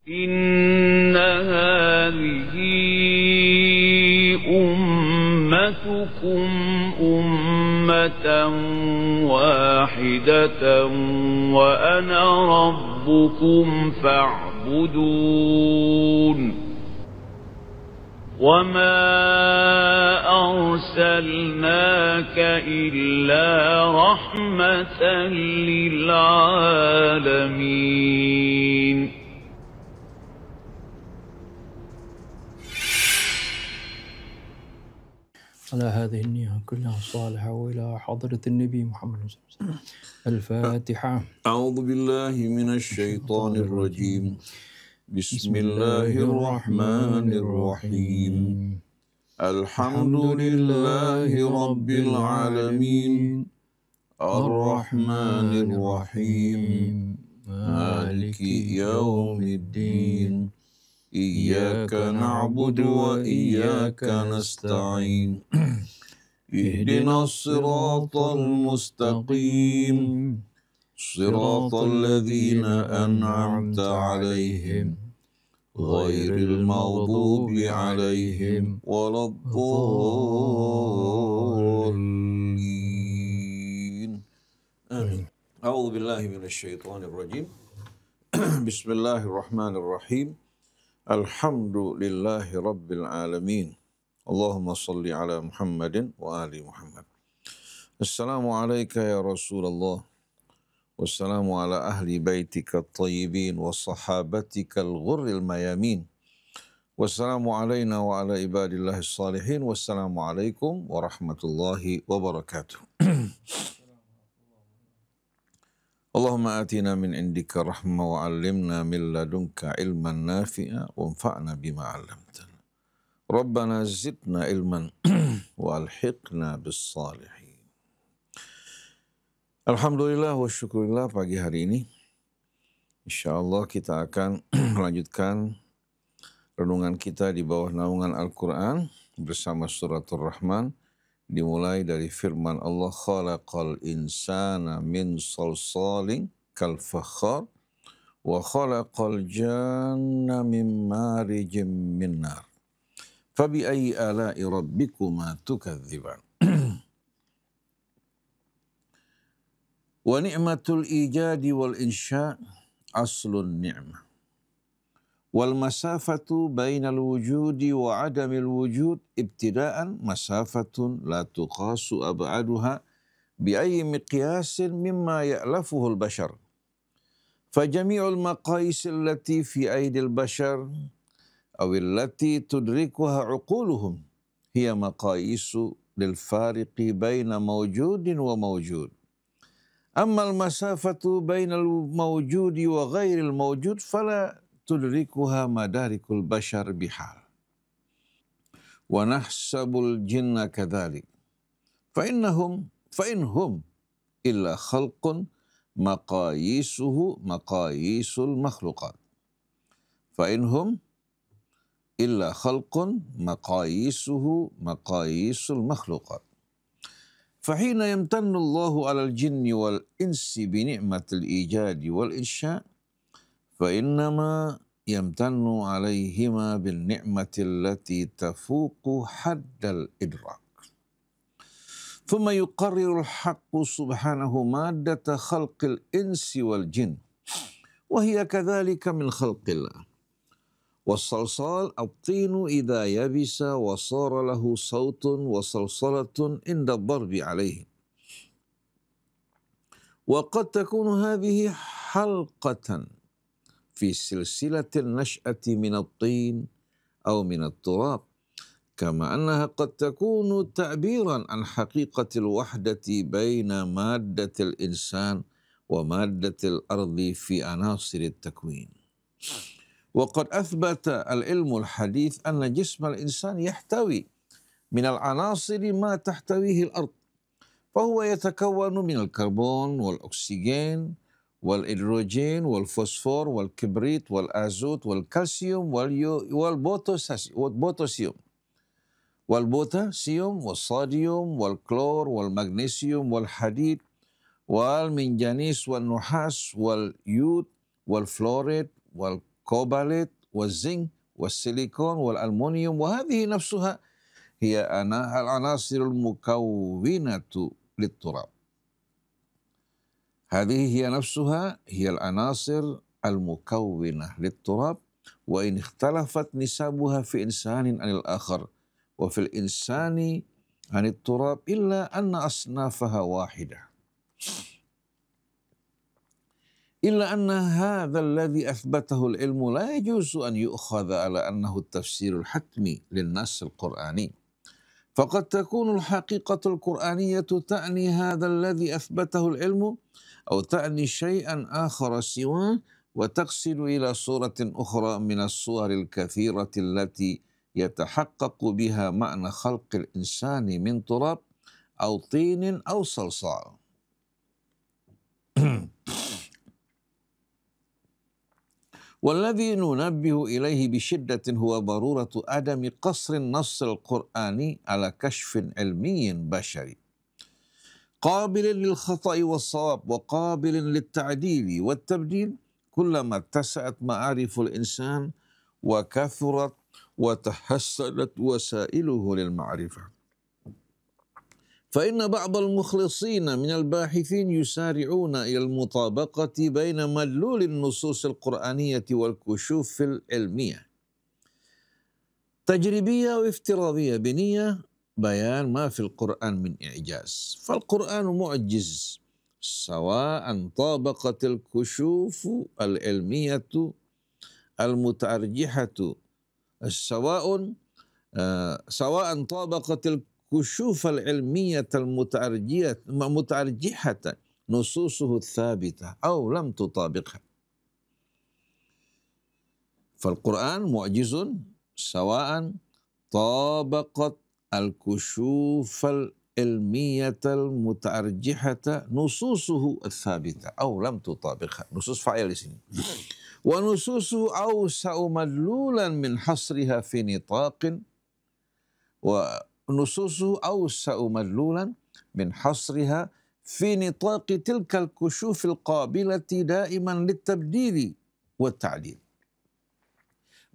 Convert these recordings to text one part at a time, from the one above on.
إن هذه أمتكم أمة واحدة وأنا ربكم فاعبدون وما أرسلناك إلا رحمة للعالمين. على هذه النية كلها صالحة وإلى حضرة النبي محمد صلى الله عليه وسلم. الفاتحة. أعوذ بالله من الشيطان الرجيم. بسم الله الرحمن الرحيم. الحمد لله رب العالمين الرحمن الرحيم مالك يوم الدين إياك نعبد وإياك نستعين اهدنا الصراط المستقيم صراط الذين أنعمت عليهم غير المغضوب عليهم ولا الضالين آمين. أعوذ بالله من الشيطان الرجيم. بسم الله الرحمن الرحيم. الحمد لله رب العالمين. اللهم صل على محمد وآل محمد. السلام عليك يا رسول الله والسلام على أهل بيتك الطيبين وصحابتك الغر الميامين والسلام علينا وعلى عباد الله الصالحين والسلام عليكم ورحمة الله وبركاته. اللهم آتنا من عندك رحمة وعلمنا من لدنك علما نافعا وانفعنا بما علمتنا. ربنا زدنا علما وألحقنا بالصالحين. Alhamdulillah wa syukurillah, pagi hari ini insyaallah kita akan melanjutkan renungan kita di bawah naungan Al-Quran bersama suratul Rahman, dimulai dari firman Allah, khalaqal insana min salsalin kal fakhar wa khalaqal janna min marijim min nar fabi ayyi ala'i rabbikuma tukadziban. Wa ni'matul ijadi wal insya' aslun ni'mah. Wal masafatu bainal wujudi wa adamil wujud ibtida'an masafatun la tuqasu ab'aduha bi ayyi miqyasin mimma ya'lafuhu al-bashar. Fajami'ul maqais allati fi aydil bashar aw allati tudrikuha uquluhum hiya maqaisu lil fariqi baina mawjudin wa mawjud. Ammal masafatu bainal mawjudi wa ghairil mawjud fala tudrikuha madarikul bashar bihal. Wa nahsabul jinna kadhalik. Fa inhum illa khalqun maqayisuhu maqayisul makhluqat. Fa inhum illa khalqun maqayisuhu maqayisul makhluqat. فحين يمتن الله على الجن والإنس بنعمة الإيجاد والإنشاء فإنما يمتن عليهما بالنعمة التي تفوق حد الإدراك. ثم يقرر الحق سبحانه مادة خلق الإنس والجن وهي كذلك من خلق الله. والصلصال الطين إذا يبس وصار له صوت وصلصلة عند الضرب عليه. وقد تكون هذه حلقة في سلسلة النشأة من الطين أو من التراب، كما أنها قد تكون تعبيرا عن حقيقة الوحدة بين مادة الإنسان ومادة الأرض في عناصر التكوين. وقد أثبت العلم الحديث أن جسم الإنسان يحتوي من العناصر ما تحتويه الأرض، فهو يتكون من الكربون والأكسجين والهيدروجين والفوسفور والكبريت والأزوت والكالسيوم والبوتاسيوم والصوديوم والكلور والمغنيسيوم والحديد والمنجنيز والنحاس واليود والفلوريد والكوبالت والزنك والسيليكون والألمنيوم، وهذه نفسها هي العناصر المكونة للتراب. هذه هي نفسها هي العناصر المكونة للتراب، وإن اختلفت نسبها في إنسان عن الآخر وفي الإنسان عن التراب إلا أن أصنافها واحدة، إلا أن هذا الذي أثبته العلم لا يجوز أن يؤخذ على أنه التفسير الحتمي للنص القرآني، فقد تكون الحقيقة القرآنية تعني هذا الذي أثبته العلم أو تعني شيئا آخر سواه، وتقصد إلى صورة أخرى من الصور الكثيرة التي يتحقق بها معنى خلق الإنسان من تراب أو طين أو صلصال. والذي ننبه إليه بشدة هو ضرورة عدم قصر النص القرآني على كشف علمي بشري قابل للخطأ والصواب وقابل للتعديل والتبديل كلما اتسعت معارف الإنسان وكثرت وتحسنت وسائله للمعرفة. فإن بعض المخلصين من الباحثين يسارعون إلى المطابقة بين مدلول النصوص القرآنية والكشوف العلمية تجريبية وافتراضية بنية بيان ما في القرآن من إعجاز. فالقرآن معجز سواء طابقت الكشوف العلمية المتأرجحة سواء طابقت الكشوف العلمية المتأرجحة نصوصه الثابتة أو لم تطابقها. فالقرآن معجز سواء طابقت الكشوف العلمية المتأرجحة نصوصه الثابتة أو لم تطابقها. نصوص فاعل di sini. ونصوصه أوسع مدلولا من حصرها في نطاق ونصوصه أوسع مدلولا من حصرها في نطاق تلك الكشوف القابلة دائما للتبديل والتعديل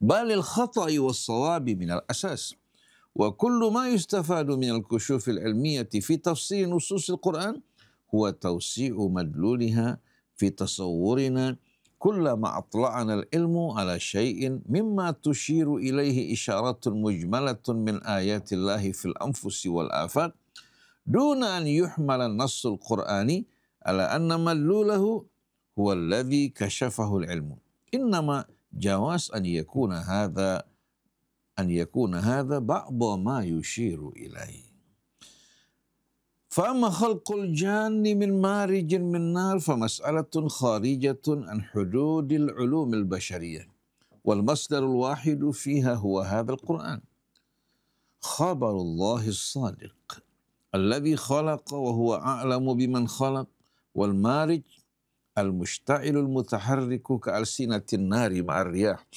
بل الخطأ والصواب من الأساس. وكل ما يستفاد من الكشوف العلمية في تفسير نصوص القرآن هو توسيع مدلولها في تصورنا كلما أطلعنا العلم على شيء مما تشير إليه إشارات مجملة من آيات الله في الأنفس والآفاق دون أن يحمل النص القرآني على أن مدلوله هو الذي كشفه العلم، إنما جواز أن يكون هذا بعض ما يشير إليه. فأما خلق الجان من مارج من نار فمسألة خارجة عن حدود العلوم البشرية، والمصدر الواحد فيها هو هذا القرآن، خبر الله الصادق الذي خلق وهو أعلم بمن خلق، والمارج المشتعل المتحرك كألسنة النار مع الرياح.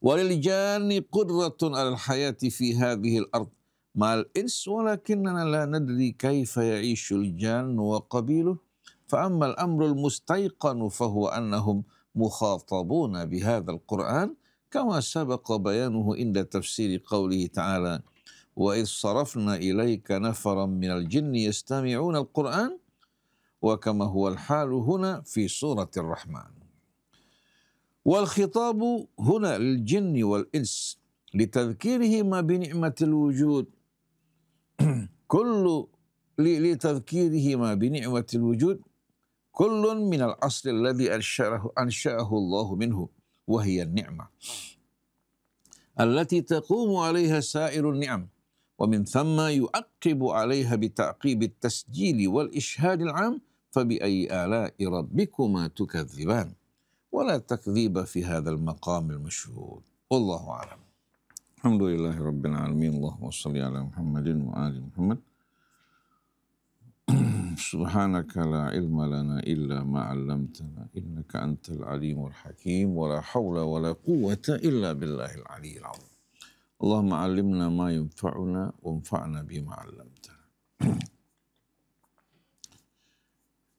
وللجان قدرة على الحياة في هذه الأرض مع الإنس، ولكننا لا ندري كيف يعيش الجان وقبيله. فأما الأمر المستيقن فهو أنهم مخاطبون بهذا القرآن كما سبق بيانه عند تفسير قوله تعالى: وإذ صرفنا إليك نفرا من الجن يستمعون القرآن، وكما هو الحال هنا في سورة الرحمن. والخطاب هنا للجن والإنس لتذكيرهما بنعمة الوجود كل من الأصل الذي أنشأه الله منه، وهي النعمة التي تقوم عليها سائر النعم، ومن ثم يعقب عليها بتعقيب التسجيل والإشهاد العام. فبأي آلاء ربكما تكذبان؟ ولا تكذيب في هذا المقام المشهود. والله أعلم. الحمد لله رب العالمين. اللهم صل على محمد وآل محمد. سبحانك لا علم لنا إلا ما علمتنا إنك أنت العليم الحكيم، ولا حول ولا قوة إلا بالله العلي العظيم. اللهم علمنا ما ينفعنا وانفعنا بما علمتنا.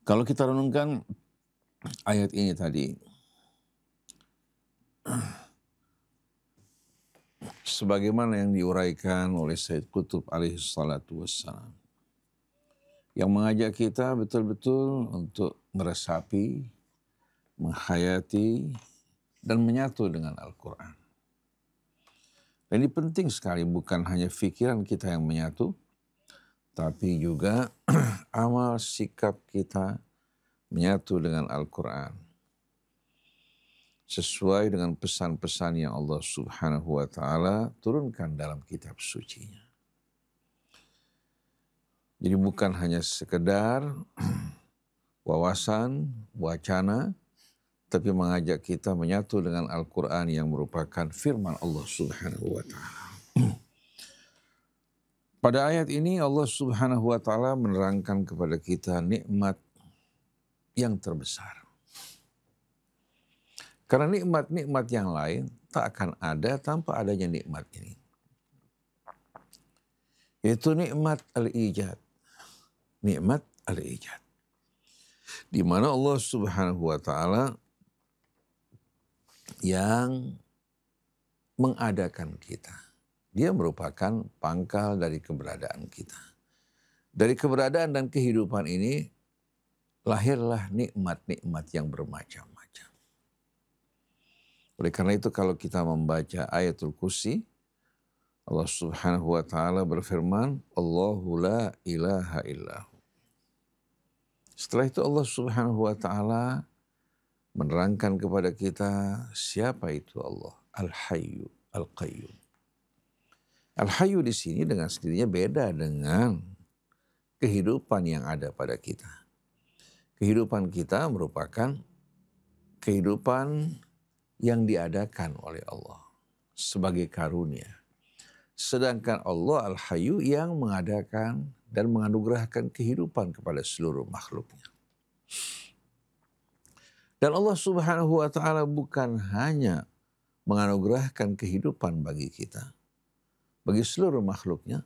Kalau kita renungkan ayat ini tadi, sebagaimana yang diuraikan oleh Sayyid Qutb alaihi salatu wassalam, yang mengajak kita betul-betul untuk meresapi, menghayati, dan menyatu dengan Al-Quran. Dan ini penting sekali, bukan hanya pikiran kita yang menyatu, tapi juga amal sikap kita menyatu dengan Al-Quran. Sesuai dengan pesan-pesan yang Allah Subhanahu wa Ta'ala turunkan dalam kitab sucinya. Jadi bukan hanya sekedar wawasan, wacana, tapi mengajak kita menyatu dengan Al-Quran yang merupakan firman Allah Subhanahu wa Ta'ala. Pada ayat ini Allah Subhanahu wa Ta'ala menerangkan kepada kita nikmat yang terbesar. Karena nikmat-nikmat yang lain tak akan ada tanpa adanya nikmat ini. Yaitu nikmat al-ijad. Nikmat al-ijad. Di mana Allah Subhanahu wa Ta'ala yang mengadakan kita. Dia merupakan pangkal dari keberadaan kita. Dari keberadaan dan kehidupan ini lahirlah nikmat-nikmat yang bermacam-macam. Oleh karena itu kalau kita membaca ayatul kursi, Allah Subhanahu wa Ta'ala berfirman, Allahu la ilaha illahu. Setelah itu Allah Subhanahu wa Ta'ala menerangkan kepada kita siapa itu Allah, Al-Hayyu, Al-Qayyum. Al-Hayyu di sini dengan sendirinya beda dengan kehidupan yang ada pada kita. Kehidupan kita merupakan kehidupan yang diadakan oleh Allah sebagai karunia. Sedangkan Allah Al-Hayyu yang mengadakan dan menganugerahkan kehidupan kepada seluruh makhluknya. Dan Allah Subhanahu wa Ta'ala bukan hanya menganugerahkan kehidupan bagi kita, bagi seluruh makhluknya,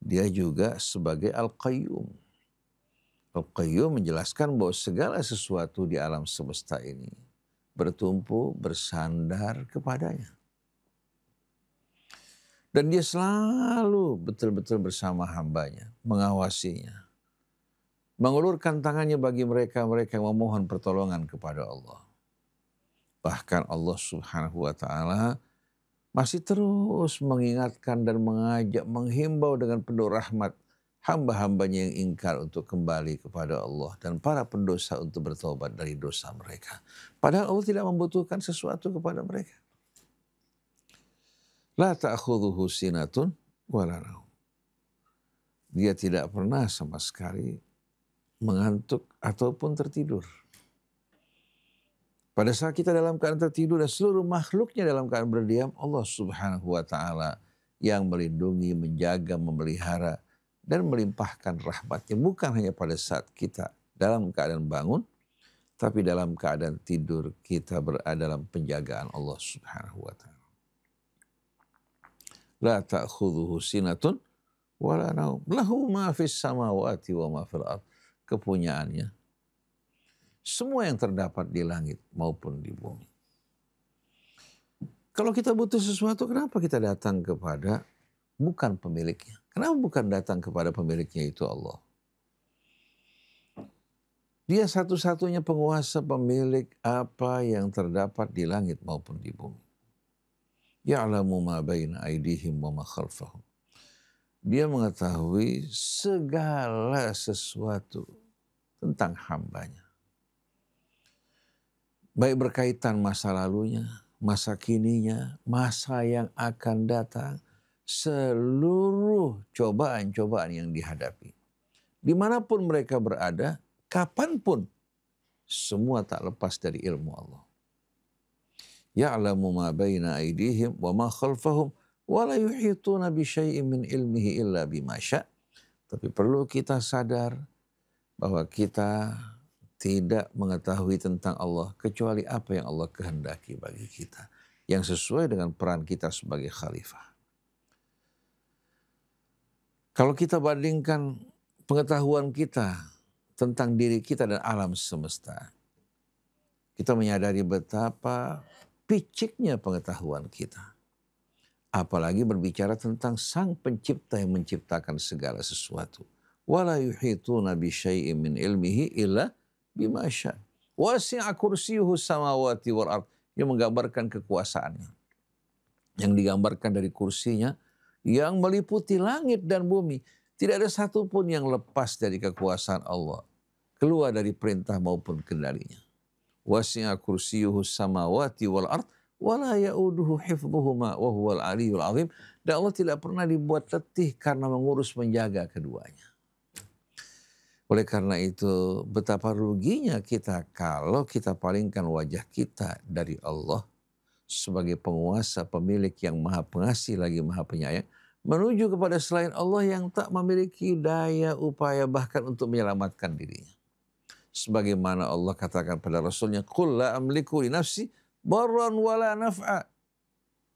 dia juga sebagai Al-Qayyum. Al-Qayyum menjelaskan bahwa segala sesuatu di alam semesta ini bertumpu, bersandar kepadanya. Dan dia selalu betul-betul bersama hambanya, mengawasinya. Mengulurkan tangannya bagi mereka-mereka yang memohon pertolongan kepada Allah. Bahkan Allah Subhanahu wa Ta'ala masih terus mengingatkan dan mengajak, menghimbau dengan penuh rahmat hamba-hambanya yang ingkar untuk kembali kepada Allah dan para pendosa untuk bertobat dari dosa mereka. Padahal Allah tidak membutuhkan sesuatu kepada mereka. La ta'khudhuhu sinatun wala naum. Dia tidak pernah sama sekali mengantuk ataupun tertidur. Pada saat kita dalam keadaan tertidur dan seluruh makhluknya dalam keadaan berdiam, Allah Subhanahu wa Ta'ala yang melindungi, menjaga, memelihara dan melimpahkan rahmatnya bukan hanya pada saat kita dalam keadaan bangun, tapi dalam keadaan tidur kita berada dalam penjagaan Allah Subhanahu wa Ta'ala. La ta'khudhuhu sinatun wala naum. Lahu ma fis samawati wa ma fil ardh. Kepunyaannya semua yang terdapat di langit maupun di bumi. Kalau kita butuh sesuatu, kenapa kita datang kepada bukan pemiliknya? Kenapa bukan datang kepada pemiliknya itu Allah? Dia satu-satunya penguasa, pemilik apa yang terdapat di langit maupun di bumi. Ya'lamu ma baina aydihim wa ma khalfahum. Dia mengetahui segala sesuatu tentang hambanya. Baik berkaitan masa lalunya, masa kininya, masa yang akan datang, seluruh cobaan-cobaan yang dihadapi. Dimanapun mereka berada, kapanpun, semua tak lepas dari ilmu Allah. Ya'lamu ma baina aydihim wa ma khalfahum wa la yuhituna bi syai'in min ilmihi illa bima sya'. Tapi perlu kita sadar bahwa kita tidak mengetahui tentang Allah kecuali apa yang Allah kehendaki bagi kita, yang sesuai dengan peran kita sebagai khalifah. Kalau kita bandingkan pengetahuan kita tentang diri kita dan alam semesta, kita menyadari betapa piciknya pengetahuan kita. Apalagi berbicara tentang sang pencipta yang menciptakan segala sesuatu. Wala yuhituna bi syai'in min ilmihi illa bima syaa. Wasi'a kursiyyuhu samawati wal ard, yang menggambarkan kekuasaannya. Yang digambarkan dari kursinya yang meliputi langit dan bumi. Tidak ada satupun yang lepas dari kekuasaan Allah, keluar dari perintah maupun kendalinya. Wasi'a kursiyyuhu samawati wal ard wala ya'uduhu hifdhuhuma wa huwal aliyyul azim. Dan Allah tidak pernah dibuat letih karena mengurus menjaga keduanya. Oleh karena itu, betapa ruginya kita kalau kita palingkan wajah kita dari Allah sebagai penguasa, pemilik yang maha pengasih lagi maha penyayang, menuju kepada selain Allah yang tak memiliki daya upaya bahkan untuk menyelamatkan dirinya. Sebagaimana Allah katakan pada Rasulnya, Qul la amliku li nafsi darran wala naf'a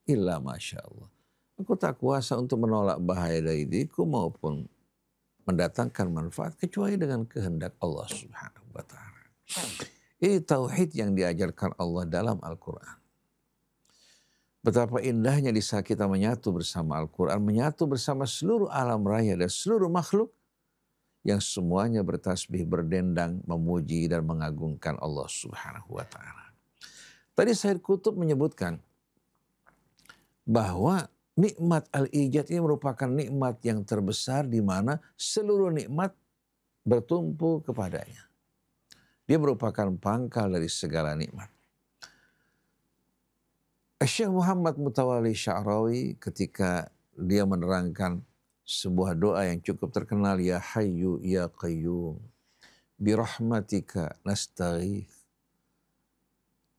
illa masya Allah. Aku tak kuasa untuk menolak bahaya dari diriku maupun mendatangkan manfaat kecuali dengan kehendak Allah Subhanahu wa ta'ala. Ini tauhid yang diajarkan Allah dalam Al-Quran. Betapa indahnya di saat kita menyatu bersama Al-Quran, menyatu bersama seluruh alam raya dan seluruh makhluk yang semuanya bertasbih, berdendang, memuji dan mengagungkan Allah Subhanahu wa ta'ala. Tadi Sayyid Qutb menyebutkan bahwa nikmat al-ijad ini merupakan nikmat yang terbesar di mana seluruh nikmat bertumpu kepadanya. Dia merupakan pangkal dari segala nikmat. Syekh Muhammad Mutawalli Sya'rawi ketika dia menerangkan sebuah doa yang cukup terkenal, Ya Hayyu Ya Qayyum birahmatika nastaghith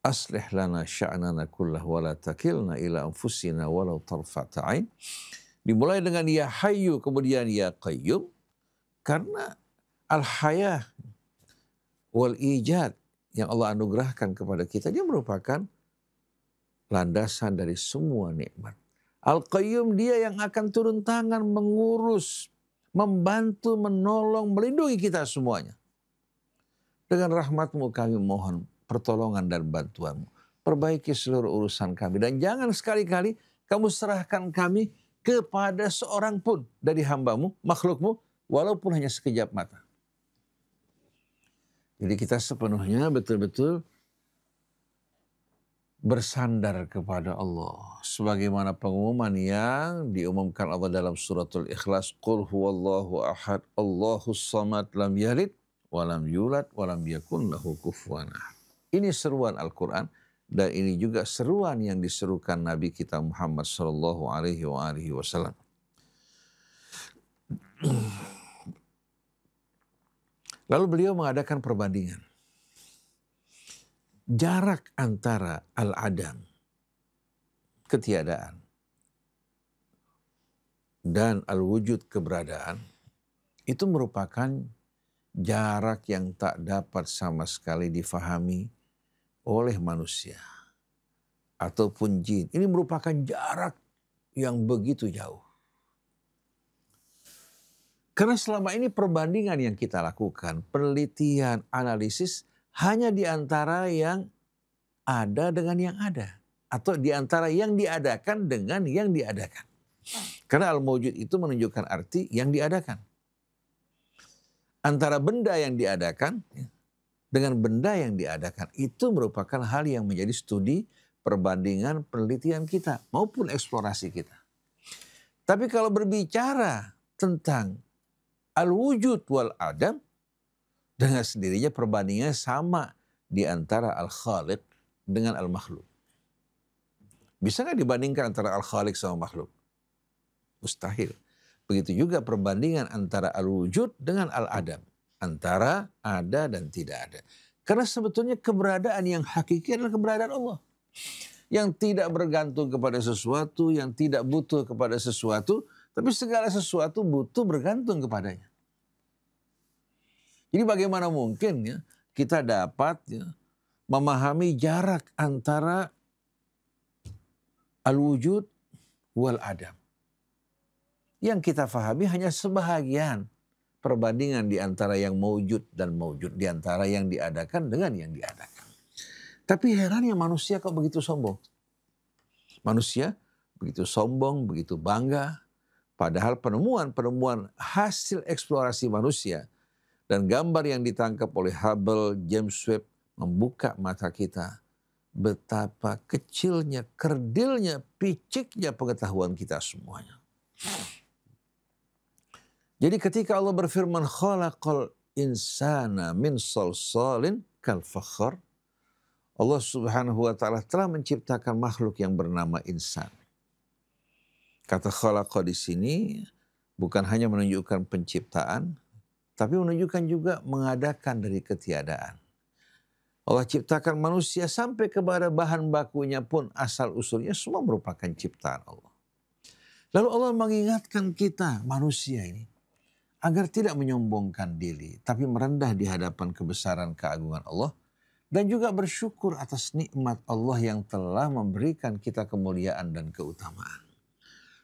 aslih lana sya'nana kullah wa la takilna ila anfusina walau tarfata ain. Dimulai dengan Ya Hayyu kemudian Ya Qayyum karena al-hayah wal ijad yang Allah anugerahkan kepada kita, dia merupakan landasan dari semua nikmat. Al-Qayyum, dia yang akan turun tangan mengurus, membantu, menolong, melindungi kita semuanya. Dengan rahmat-Mu kami mohon pertolongan dan bantuan-Mu. Perbaiki seluruh urusan kami. Dan jangan sekali-kali kamu serahkan kami kepada seorang pun dari hamba-Mu, makhluk-Mu, walaupun hanya sekejap mata. Jadi kita sepenuhnya betul-betul bersandar kepada Allah. Sebagaimana pengumuman yang diumumkan Allah dalam suratul Ikhlas. Qul huwallahu ahad, Allahus samad, lam yalid, walam yulad, walam yakun lahu kufuwan ahad. Ini seruan Al-Quran dan ini juga seruan yang diserukan Nabi kita Muhammad sallallahu alaihi wasallam. Lalu beliau mengadakan perbandingan. Jarak antara al-adam, ketiadaan, dan al-wujud, keberadaan, itu merupakan jarak yang tak dapat sama sekali difahami oleh manusia ataupun jin. Ini merupakan jarak yang begitu jauh. Karena selama ini perbandingan yang kita lakukan, penelitian, analisis, hanya di antara yang ada dengan yang ada. Atau di antara yang diadakan dengan yang diadakan. Karena al-mawjud itu menunjukkan arti yang diadakan. Antara benda yang diadakan dengan benda yang diadakan itu merupakan hal yang menjadi studi, perbandingan, penelitian kita maupun eksplorasi kita. Tapi kalau berbicara tentang al-wujud wal adam, dengan sendirinya perbandingannya sama di antara al-khaliq dengan al-makhluk. Bisa nggak dibandingkan antara al-khaliq sama makhluk? Mustahil. Begitu juga perbandingan antara al-wujud dengan al-adam. Antara ada dan tidak ada. Karena sebetulnya keberadaan yang hakiki adalah keberadaan Allah. Yang tidak bergantung kepada sesuatu, yang tidak butuh kepada sesuatu, tapi segala sesuatu butuh bergantung kepadanya. Jadi bagaimana mungkin ya kita dapat memahami jarak antara al-wujud wal adam. Yang kita fahami hanya sebahagian perbandingan di antara yang mawjud dan mawjud, di antara yang diadakan dengan yang diadakan. Tapi herannya manusia kok begitu sombong. Manusia begitu sombong, begitu bangga. Padahal penemuan hasil eksplorasi manusia dan gambar yang ditangkap oleh Hubble, James Webb membuka mata kita. Betapa kecilnya, kerdilnya, piciknya pengetahuan kita semuanya. Jadi ketika Allah berfirman, khalaqal insana min salsalin kal fakhar, Allah Subhanahu wa taala telah menciptakan makhluk yang bernama insan. Kata khalaqa di sini bukan hanya menunjukkan penciptaan, tapi menunjukkan juga mengadakan dari ketiadaan. Allah ciptakan manusia sampai kepada bahan bakunya pun asal usulnya semua merupakan ciptaan Allah. Lalu Allah mengingatkan kita manusia ini agar tidak menyombongkan diri, tapi merendah di hadapan kebesaran keagungan Allah dan juga bersyukur atas nikmat Allah yang telah memberikan kita kemuliaan dan keutamaan.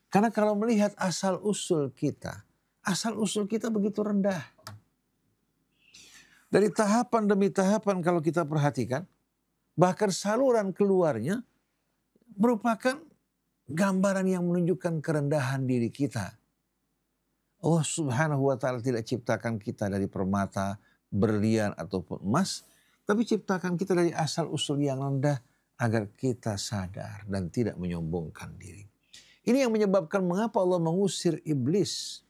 Karena kalau melihat asal usul kita begitu rendah. Dari tahapan demi tahapan kalau kita perhatikan, bahkan saluran keluarnya merupakan gambaran yang menunjukkan kerendahan diri kita. Allah Subhanahu wa taala tidak ciptakan kita dari permata, berlian ataupun emas, tapi ciptakan kita dari asal usul yang rendah agar kita sadar dan tidak menyombongkan diri. Ini yang menyebabkan mengapa Allah mengusir iblis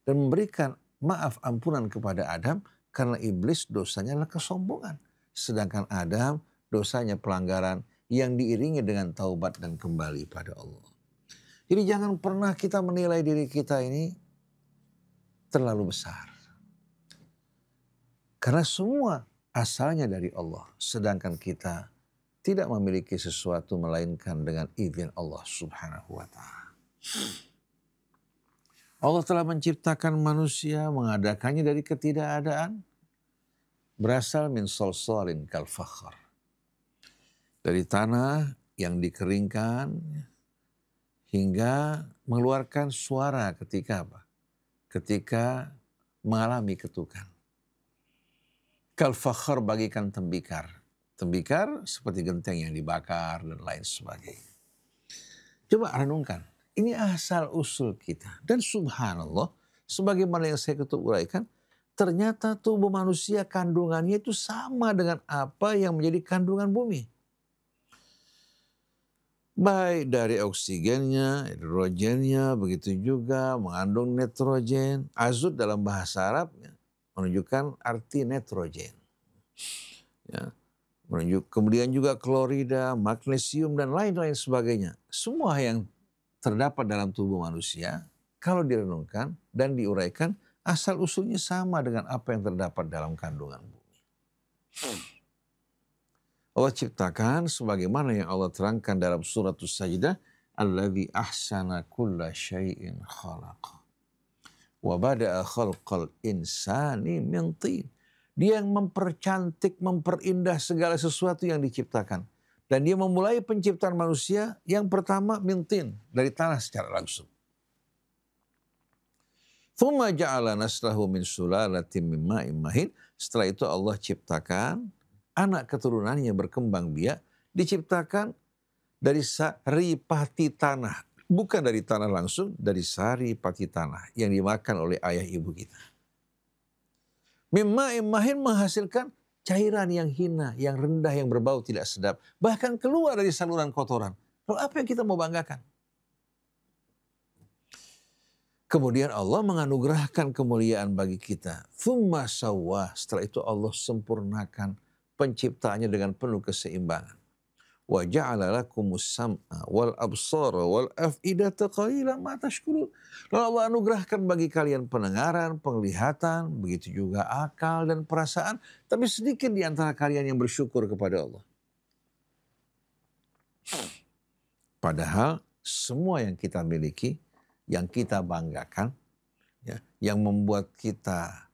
dan memberikan maaf ampunan kepada Adam, karena iblis dosanya adalah kesombongan. Sedangkan Adam dosanya pelanggaran yang diiringi dengan taubat dan kembali pada Allah. Jadi jangan pernah kita menilai diri kita ini terlalu besar. Karena semua asalnya dari Allah. Sedangkan kita tidak memiliki sesuatu melainkan dengan izin Allah Subhanahu wa ta'ala. Allah telah menciptakan manusia, mengadakannya dari ketidakadaan, berasal min salsalin kal fakhar. Dari tanah yang dikeringkan hingga mengeluarkan suara ketika apa? Ketika mengalami ketukan. Kal fakhar bagikan tembikar. Tembikar seperti genteng yang dibakar dan lain sebagainya. Coba renungkan. Ini asal usul kita. Dan subhanallah, sebagaimana yang saya uraikan, ternyata tubuh manusia kandungannya itu sama dengan apa yang menjadi kandungan bumi. Baik dari oksigennya, hidrogennya, begitu juga mengandung nitrogen. Azot dalam bahasa Arab menunjukkan arti nitrogen. Ya, kemudian juga klorida, magnesium, dan lain-lain sebagainya. Semua yang terdapat dalam tubuh manusia, kalau direnungkan dan diuraikan, asal usulnya sama dengan apa yang terdapat dalam kandungan bumi. Allah ciptakan sebagaimana yang Allah terangkan dalam surat As-Sajdah, alladzi ahsana kulla syai'in khalaqa wa bada'a khalqal insani min tin. Dia yang mempercantik, memperindah segala sesuatu yang diciptakan. Dan dia memulai penciptaan manusia yang pertama min tin, dari tanah secara langsung. Tsumma ja'ala naslahu min sulalatin min ma'in mahin. Setelah itu Allah ciptakan anak keturunannya berkembang biak, diciptakan dari sari pati tanah. Bukan dari tanah langsung, dari sari pati tanah yang dimakan oleh ayah ibu kita. Mimma imahin menghasilkan cairan yang hina, yang rendah, yang berbau tidak sedap. Bahkan keluar dari saluran kotoran. Lalu apa yang kita mau banggakan? Kemudian Allah menganugerahkan kemuliaan bagi kita. Tsumma sawwa. Setelah itu Allah sempurnakan penciptaannya dengan penuh keseimbangan. Wa ja'ala lakumus sam'a wal absara wal af'idata qalilan ma tashkurun. Lalu Allah anugerahkan bagi kalian pendengaran, penglihatan, begitu juga akal dan perasaan, tapi sedikit di antara kalian yang bersyukur kepada Allah. Padahal semua yang kita miliki, yang kita banggakan, ya, yang membuat kita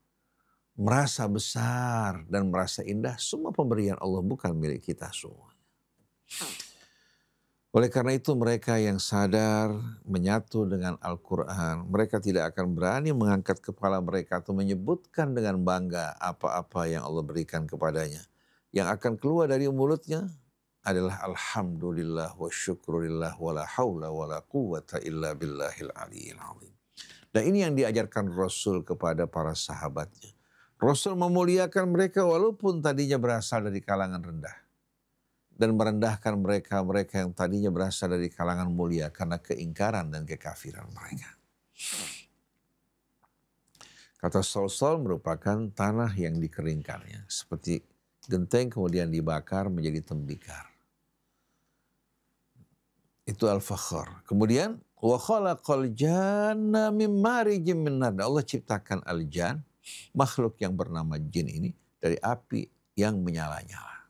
merasa besar dan merasa indah, semua pemberian Allah, bukan milik kita semua. Oleh karena itu mereka yang sadar menyatu dengan Al-Quran, mereka tidak akan berani mengangkat kepala mereka atau menyebutkan dengan bangga apa-apa yang Allah berikan kepadanya. Yang akan keluar dari mulutnya adalah alhamdulillah wa syukurillah wa la haula wa la quwata illa billahil aliyyil azim. Dan ini yang diajarkan Rasul kepada para sahabatnya. Rasul memuliakan mereka walaupun tadinya berasal dari kalangan rendah. Dan merendahkan mereka yang tadinya berasal dari kalangan mulia karena keingkaran dan kekafiran mereka. Kata sol-sol merupakan tanah yang dikeringkannya. Seperti genteng kemudian dibakar menjadi tembikar. Itu al-fakhar. Kemudian wa khalaqal janna mim marijim min nar. Allah ciptakan al-jan, makhluk yang bernama jin ini dari api yang menyala-nyala.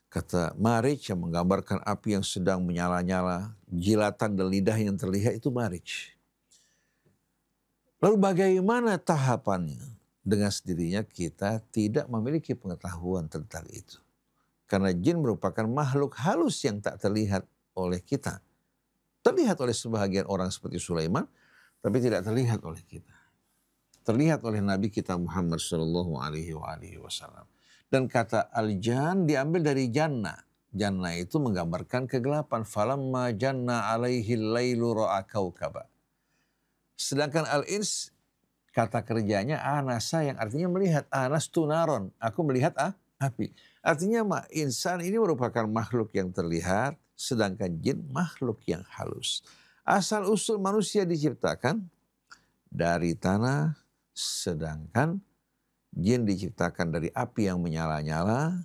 Kata marij yang menggambarkan api yang sedang menyala-nyala, jilatan dan lidah yang terlihat itu marij. Lalu bagaimana tahapannya? Dengan sendirinya kita tidak memiliki pengetahuan tentang itu. Karena jin merupakan makhluk halus yang tak terlihat oleh kita. Terlihat oleh sebahagian orang seperti Sulaiman, tapi tidak terlihat oleh kita. Terlihat oleh Nabi kita Muhammad SAW. Dan kata al-jan diambil dari jannah. Jannah itu menggambarkan kegelapan. Falamma janna alaihi lailu ra'a kaukaba. Sedangkan al-ins kata kerjanya anasa yang artinya melihat. Anas tunaron. Aku melihat api. Artinya insan ini merupakan makhluk yang terlihat. Sedangkan jin makhluk yang halus. Asal usul manusia diciptakan dari tanah. Sedangkan jin diciptakan dari api yang menyala-nyala,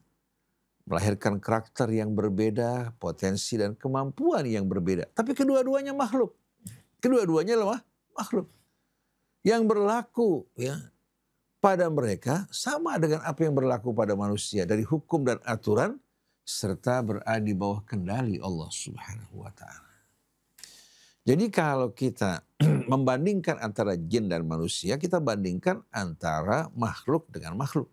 melahirkan karakter yang berbeda, potensi dan kemampuan yang berbeda. Tapi kedua-duanya makhluk. Kedua-duanya adalah makhluk. Yang berlaku ya pada mereka sama dengan apa yang berlaku pada manusia. Dari hukum dan aturan, serta berada di bawah kendali Allah Subhanahu wa ta'ala. Jadi kalau kita membandingkan antara jin dan manusia, kita bandingkan antara makhluk dengan makhluk.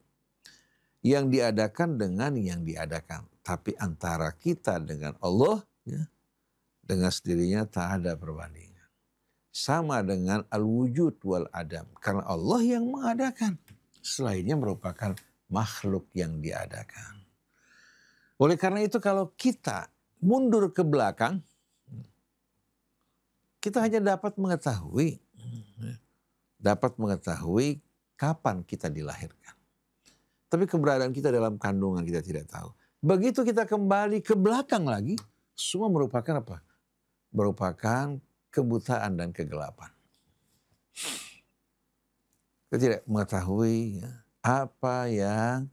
Yang diadakan dengan yang diadakan. Tapi antara kita dengan Allah, ya, dengan sendirinya tak ada perbandingan. Sama dengan al-wujud wal adam. Karena Allah yang mengadakan. Selainnya merupakan makhluk yang diadakan. Oleh karena itu kalau kita mundur ke belakang, kita hanya dapat mengetahui kapan kita dilahirkan. Tapi keberadaan kita dalam kandungan kita tidak tahu. Begitu kita kembali ke belakang lagi, semua merupakan apa? Merupakan kebutaan dan kegelapan. Kita tidak mengetahui apa yang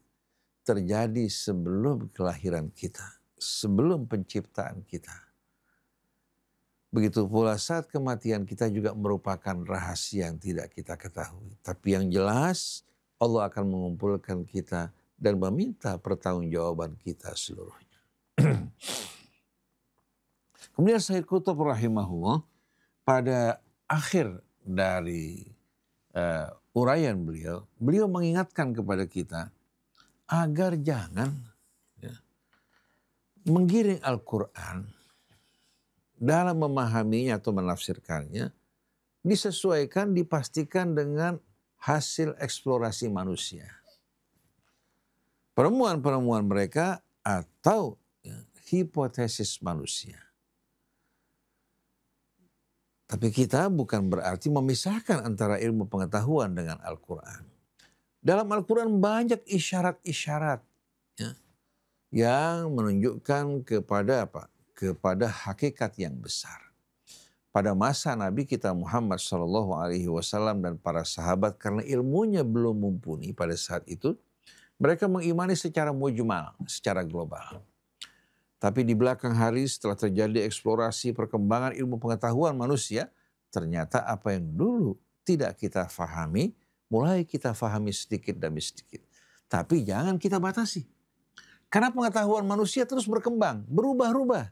terjadi sebelum kelahiran kita, sebelum penciptaan kita. Begitu pula saat kematian kita juga merupakan rahasia yang tidak kita ketahui. Tapi yang jelas Allah akan mengumpulkan kita dan meminta pertanggungjawaban kita seluruhnya. Kemudian Sayyid Qutb rahimahullah pada akhir dari uraian beliau mengingatkan kepada kita agar jangan menggiring Al-Quran dalam memahaminya atau menafsirkannya disesuaikan, dipastikan dengan hasil eksplorasi manusia. Penemuan-penemuan mereka atau hipotesis manusia. Tapi kita bukan berarti memisahkan antara ilmu pengetahuan dengan Al-Quran. Dalam Al-Quran banyak isyarat-isyarat yang menunjukkan kepada apa? Kepada hakikat yang besar. Pada masa Nabi kita Muhammad SAW dan para sahabat karena ilmunya belum mumpuni pada saat itu, mereka mengimani secara mujmal, secara global. Tapi di belakang hari setelah terjadi eksplorasi perkembangan ilmu pengetahuan manusia, ternyata apa yang dulu tidak kita fahami, mulai kita fahami sedikit demi sedikit. Tapi jangan kita batasi. Karena pengetahuan manusia terus berkembang, berubah-ubah.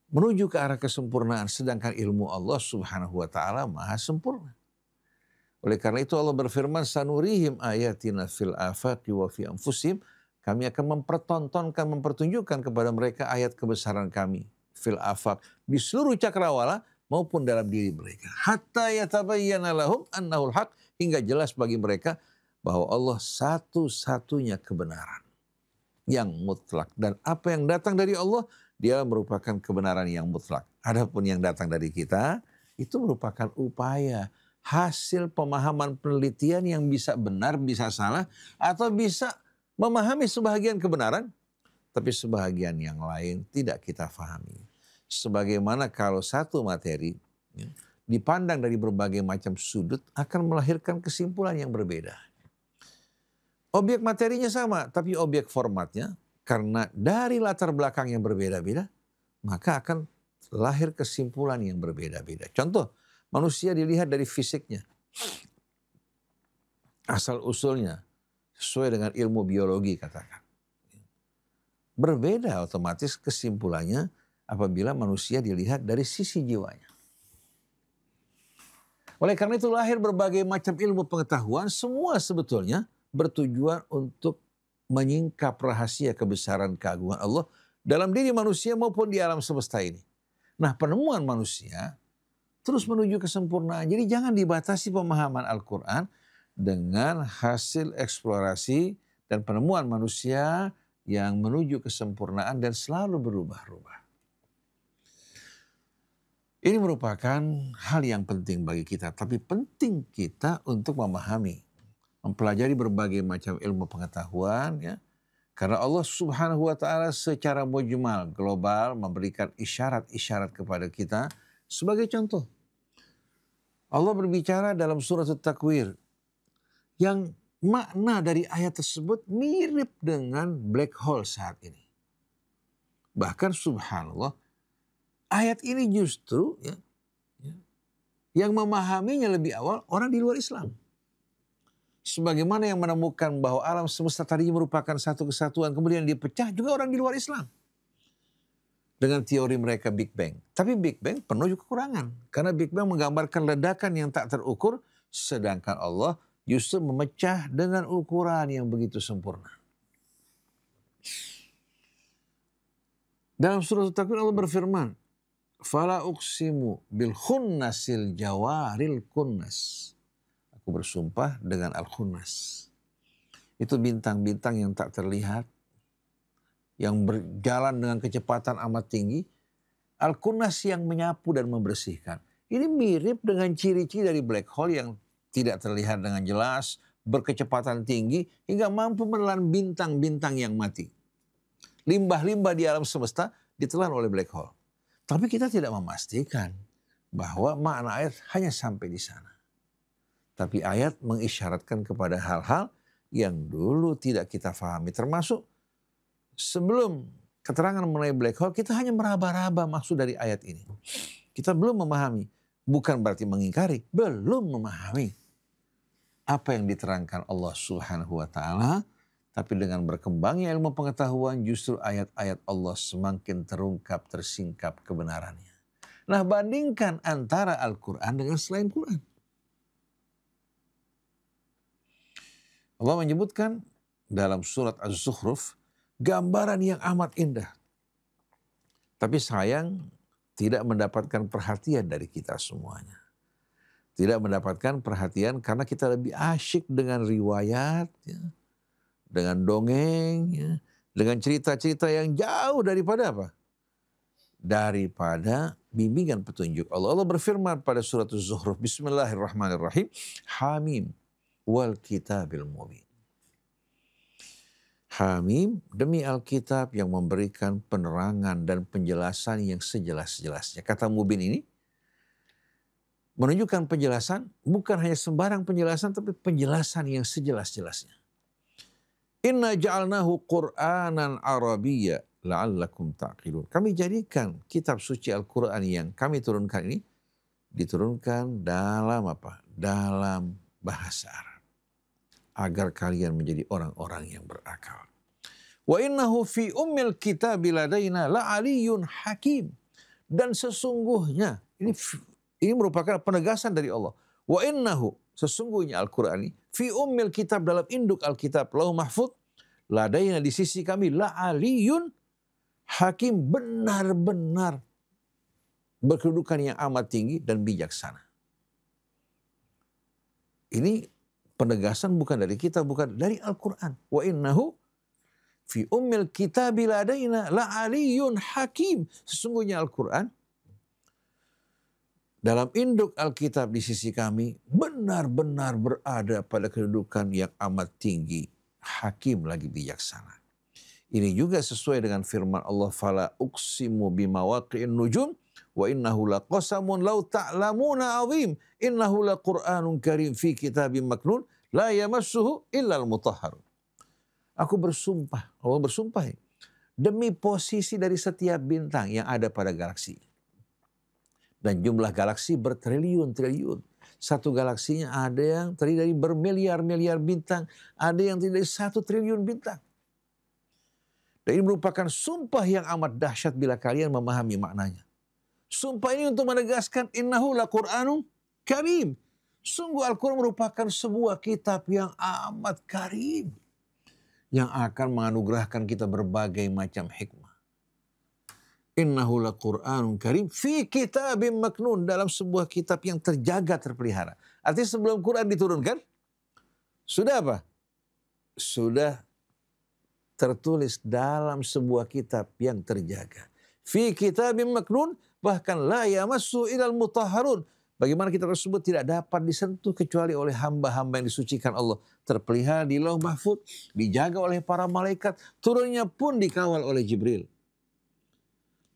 Menuju ke arah kesempurnaan, sedangkan ilmu Allah Subhanahu wa ta'ala maha sempurna. Oleh karena itu Allah berfirman, sanurihim ayatina fil afaqi wa fi anfusihim. Kami akan mempertontonkan, mempertunjukkan kepada mereka ayat kebesaran kami. Fil afaq, di seluruh cakrawala maupun dalam diri mereka. Hatta yatabayyana lahum annahul haq, hingga jelas bagi mereka bahwa Allah satu-satunya kebenaran. yang mutlak. Dan apa yang datang dari Allah, dia merupakan kebenaran yang mutlak. Adapun yang datang dari kita, itu merupakan upaya, hasil pemahaman penelitian yang bisa benar, bisa salah, atau bisa memahami sebahagian kebenaran, tapi sebahagian yang lain tidak kita fahami. Sebagaimana kalau satu materi dipandang dari berbagai macam sudut akan melahirkan kesimpulan yang berbeda. Objek materinya sama, tapi objek formatnya karena dari latar belakang yang berbeda-beda, maka akan lahir kesimpulan yang berbeda-beda. Contoh, manusia dilihat dari fisiknya, asal-usulnya, sesuai dengan ilmu biologi katakan. Berbeda otomatis kesimpulannya apabila manusia dilihat dari sisi jiwanya. Oleh karena itu lahir berbagai macam ilmu pengetahuan, semua sebetulnya bertujuan untuk menyingkap rahasia kebesaran keagungan Allah dalam diri manusia maupun di alam semesta ini. Nah, penemuan manusia terus menuju kesempurnaan. Jadi jangan dibatasi pemahaman Al-Quran dengan hasil eksplorasi dan penemuan manusia yang menuju kesempurnaan dan selalu berubah-ubah. Ini merupakan hal yang penting bagi kita, tapi penting kita untuk memahami, mempelajari berbagai macam ilmu pengetahuan, ya. Karena Allah Subhanahu wa Ta'ala secara mujmal, global, memberikan isyarat-isyarat kepada kita. Sebagai contoh, Allah berbicara dalam surat At-Takwir yang makna dari ayat tersebut mirip dengan black hole saat ini. Bahkan subhanallah, ayat ini justru yang memahaminya lebih awal orang di luar Islam. Sebagaimana yang menemukan bahwa alam semesta tadinya merupakan satu kesatuan, kemudian dipecah juga orang di luar Islam. Dengan teori mereka Big Bang. Tapi Big Bang penuh juga kekurangan. Karena Big Bang menggambarkan ledakan yang tak terukur, sedangkan Allah justru memecah dengan ukuran yang begitu sempurna. Dalam surah At-Takwir Allah berfirman, "Fala uqsimu bil khunnasil jawaril kunnas." Aku bersumpah dengan al-khunnas. Itu bintang-bintang yang tak terlihat, yang berjalan dengan kecepatan amat tinggi. Al-khunnas yang menyapu dan membersihkan. Ini mirip dengan ciri-ciri dari black hole yang tidak terlihat dengan jelas, berkecepatan tinggi, hingga mampu menelan bintang-bintang yang mati. Limbah-limbah di alam semesta ditelan oleh black hole. Tapi kita tidak memastikan bahwa makna ayat hanya sampai di sana. Tapi ayat mengisyaratkan kepada hal-hal yang dulu tidak kita fahami. Termasuk sebelum keterangan mengenai black hole, kita hanya meraba-raba maksud dari ayat ini. Kita belum memahami. Bukan berarti mengingkari, belum memahami apa yang diterangkan Allah Subhanahu wa Ta'ala. Tapi dengan berkembangnya ilmu pengetahuan, justru ayat-ayat Allah semakin terungkap, tersingkap kebenarannya. Nah, bandingkan antara Al-Quran dengan selain Quran. Allah menyebutkan dalam surat Az-Zukhruf gambaran yang amat indah. Tapi sayang tidak mendapatkan perhatian dari kita semuanya. Tidak mendapatkan perhatian karena kita lebih asyik dengan riwayat, ya, dengan dongeng, ya, dengan cerita-cerita yang jauh daripada apa? Daripada bimbingan petunjuk Allah. Allah berfirman pada surat Az-Zukhruf, Bismillahirrahmanirrahim, Hamim wal kitabil mubin. Hamim demi Alkitab yang memberikan penerangan dan penjelasan yang sejelas-jelasnya. Kata mubin ini menunjukkan penjelasan, bukan hanya sembarang penjelasan, tapi penjelasan yang sejelas-jelasnya. Inna ja'alnahu Qur'anan Arabiyya la'allakum ta'qilun. Kami jadikan kitab suci Al-Quran yang kami turunkan ini diturunkan dalam apa? Dalam bahasa Arab. Agar kalian menjadi orang-orang yang berakal. Wa innahu fi ummil kitabi ladaina la'aliyun hakim. Dan sesungguhnya, ini merupakan penegasan dari Allah. Wa innahu, sesungguhnya Al-Quran ini, fi ummil kitab, dalam induk Alkitab, Lauh Mahfuz, ladaina di sisi kami, la'aliyun hakim, benar-benar berkedudukan yang amat tinggi dan bijaksana. Ini penegasan bukan dari kita, bukan dari Al-Quran. Wa innahu, fi ummil kitabi ladaina la aliyyun hakim. Sesungguhnya Al-Quran dalam induk Alkitab di sisi kami benar-benar berada pada kedudukan yang amat tinggi, hakim lagi bijaksana. Ini juga sesuai dengan firman Allah, fala uqsimu bimawaqi'in nujum wa innahu laqasamun law ta'lamuna azim innahu laqur'anun karim fi kitabim maknun la yamassuhu illal mutahharun. Aku bersumpah, Allah bersumpah demi posisi dari setiap bintang yang ada pada galaksi. Dan jumlah galaksi bertriliun-triliun. Satu galaksinya ada yang terdiri dari bermiliar-miliar bintang, ada yang terdiri dari 1 triliun bintang. Dan ini merupakan sumpah yang amat dahsyat bila kalian memahami maknanya. Sumpah ini untuk menegaskan innahu laqur'anun karim. Sungguh Al-Quran merupakan sebuah kitab yang amat karim, yang akan menganugerahkan kita berbagai macam hikmah. Innahu laqur'anun karim fi kitabim maknun, dalam sebuah kitab yang terjaga, terpelihara. Artinya sebelum Quran diturunkan, sudah apa? Sudah tertulis dalam sebuah kitab yang terjaga. Fi kitabim maknun, bahkan la yamassu ilal mutahharun. Bagaimana kitab tersebut tidak dapat disentuh kecuali oleh hamba-hamba yang disucikan Allah. Terpelihara di Lauh Mahfuz, dijaga oleh para malaikat, turunnya pun dikawal oleh Jibril.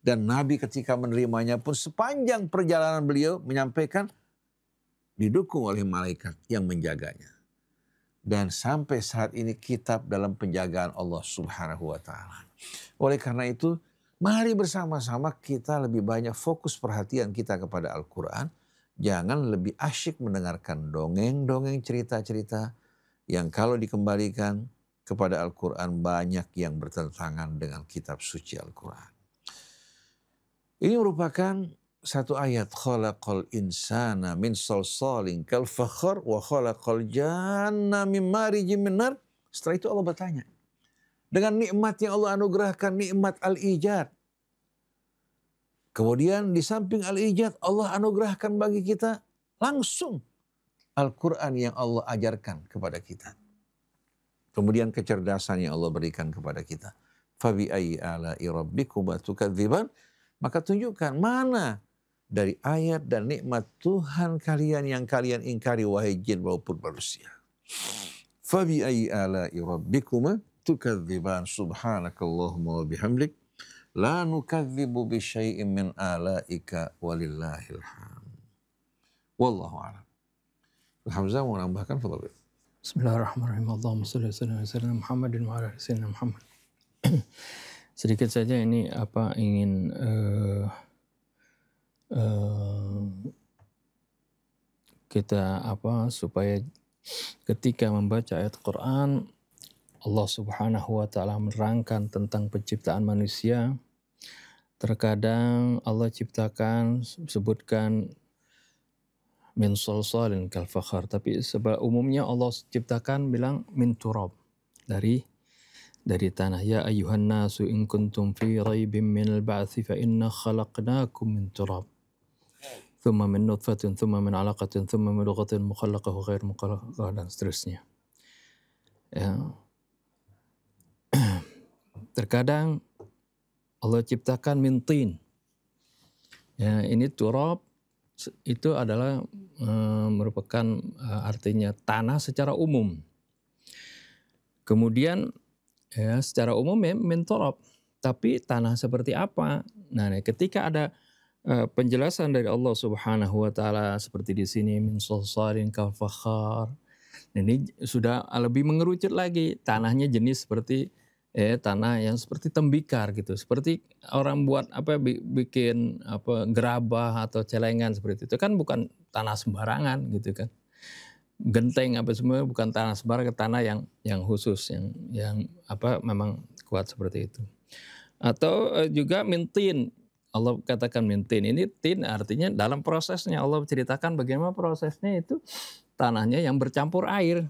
Dan Nabi ketika menerimanya pun sepanjang perjalanan beliau menyampaikan didukung oleh malaikat yang menjaganya. Dan sampai saat ini kitab dalam penjagaan Allah Subhanahu wa ta'ala. Oleh karena itu, mari bersama-sama kita lebih banyak fokus perhatian kita kepada Al-Quran. Jangan lebih asyik mendengarkan dongeng-dongeng, cerita-cerita yang kalau dikembalikan kepada Al-Quran banyak yang bertentangan dengan kitab suci Al-Quran. Ini merupakan satu ayat, khalaqal insana min salsalin kal fakhar wa khalaqal janna min marijim min nar. Setelah itu Allah bertanya, dengan nikmat yang Allah anugerahkan, nikmat al-ijad. Kemudian di samping al-ijad, Allah anugerahkan bagi kita langsung Al-Quran yang Allah ajarkan kepada kita. Kemudian kecerdasan yang Allah berikan kepada kita. Fabi ayyi ala'i rabbikuma tukadziban. Maka tunjukkan mana dari ayat dan nikmat Tuhan kalian yang kalian ingkari wahai jin maupun manusia. Fabi ayyi ala'i rabbikuma tukadziban subhanakallahumma wa bihamdik la nukadzibu bi syai'in min ala'ika walillahil hamd. Wallahu a'lam. Hamzah mau menambahkan fadhil. Bismillahirrahmanirrahim. Allahumma shalli ala sayyidina Muhammadin wa ala ali sayyidina Muhammad. Sedikit saja ini ingin kita supaya ketika membaca ayat Quran, Allah Subhanahu wa ta'ala menerangkan tentang penciptaan manusia. Terkadang Allah ciptakan, sebutkan min salsalin kal fakhar, tapi umumnya Allah ciptakan bilang min turab, dari tanah. Ya ayyuhan nasu in kuntum fi raibin minal ba'tsi fa inna khalaqnakum min turab thumma min nutfatin thumma min 'alaqatin thumma min mudghatin mukhallaqah wa ghairu mukhallaqah, dan seterusnya. Ya. Terkadang Allah ciptakan min tin. Ya, ini turab itu adalah merupakan artinya tanah secara umum. Kemudian ya, secara umum min turab, tapi tanah seperti apa? Nah, ketika ada penjelasan dari Allah Subhanahu wa ta'ala seperti di sini min salsalin kal fakhar, ini sudah lebih mengerucut lagi, tanahnya jenis seperti tanah yang seperti tembikar gitu, seperti orang buat bikin gerabah atau celengan seperti itu kan bukan tanah sembarangan gitu kan. Genteng semua bukan tanah sembarangan, tanah yang khusus yang memang kuat seperti itu. Atau juga mintin, Allah katakan mintin. Ini tin artinya dalam prosesnya Allah ceritakan bagaimana prosesnya itu tanahnya yang bercampur air.